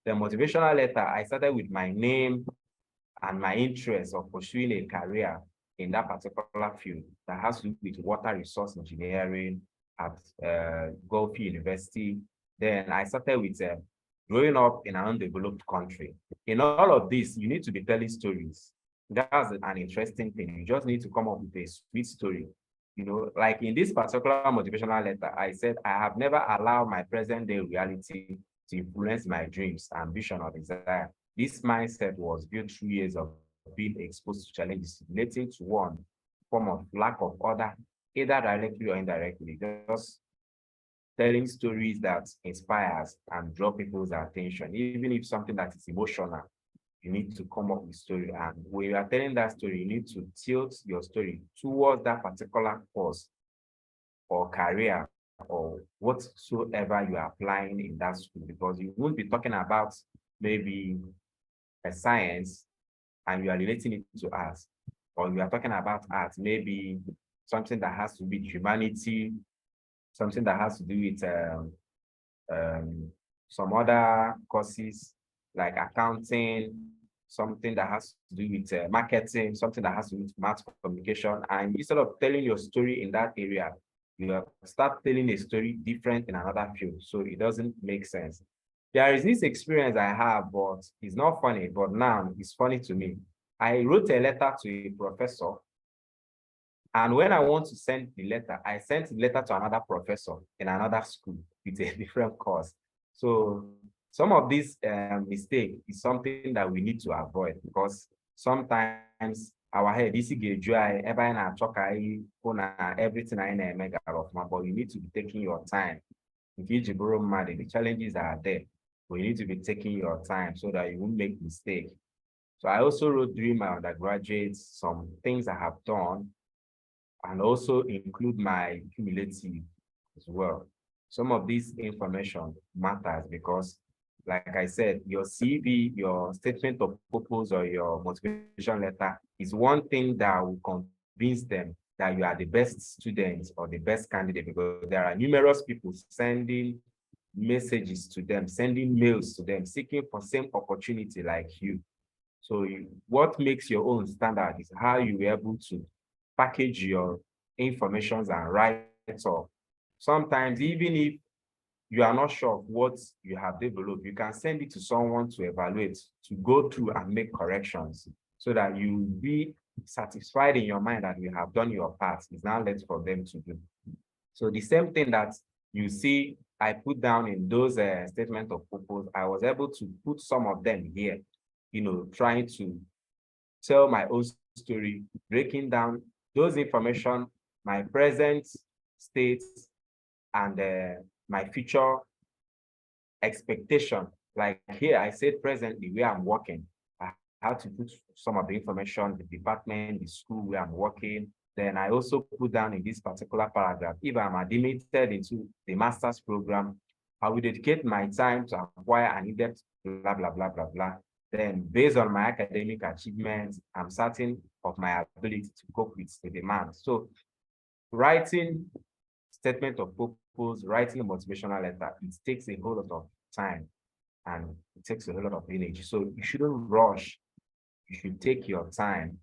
The motivational letter, I started with my name and my interest of pursuing a career in that particular field that has to do with water resource engineering at Gulf University. Then I started with growing up in an undeveloped country. In all of this, you need to be telling stories. That's an interesting thing. You just need to come up with a sweet story. You know, like in this particular motivational letter, I said, I have never allowed my present day reality to influence my dreams, ambition, or desire. This mindset was built through years of being exposed to challenges relating to one form of lack of order, either directly or indirectly. Just telling stories that inspires and draw people's attention, even if something that is emotional, you need to come up with story. And when you are telling that story, you need to tilt your story towards that particular course or career or whatsoever you are applying in that school, because you won't be talking about maybe a science and you are relating it to arts, or you are talking about arts, maybe something that has to do with humanity, something that has to do with some other courses like accounting, something that has to do with marketing, something that has to do with mass communication. And instead of telling your story in that area, you start telling a story different in another field. So it doesn't make sense. There is this experience I have, but it's not funny, but now it's funny to me. I wrote a letter to a professor, and when I want to send the letter, I sent the letter to another professor in another school with a different course. So some of these mistakes is something that we need to avoid, because sometimes our head is dry, everything I mega but you need to be taking your time. If you borrow money, the challenges are there, but you need to be taking your time so that you won't make mistakes. So I also wrote during my undergraduate some things I have done, and also include my cumulative as well. Some of this information matters because, like I said, your CV, your statement of purpose, or your motivation letter is one thing that will convince them that you are the best student or the best candidate, because there are numerous people sending messages to them, sending mails to them, seeking for same opportunity like you. So what makes your own standard is how you were able to package your informations and write up. Sometimes, even if you are not sure of what you have developed, you can send it to someone to evaluate, to go through and make corrections, so that you will be satisfied in your mind that you have done your part. It's now left for them to do. So the same thing that you see I put down in those statements of purpose, I was able to put some of them here, you know, trying to tell my own story, breaking down those information, my present state, and my future expectation. Like here, I said presently where I'm working. I have to put some of the information, the department, the school where I'm working. Then I also put down in this particular paragraph, if I'm admitted into the master's program, I will dedicate my time to acquire an in-depth blah, blah, blah, blah, blah. Then based on my academic achievements, I'm certain of my ability to cope with the demand. So writing statement of purpose, writing a motivational letter, it takes a whole lot of time and it takes a whole lot of energy. So you shouldn't rush. You should take your time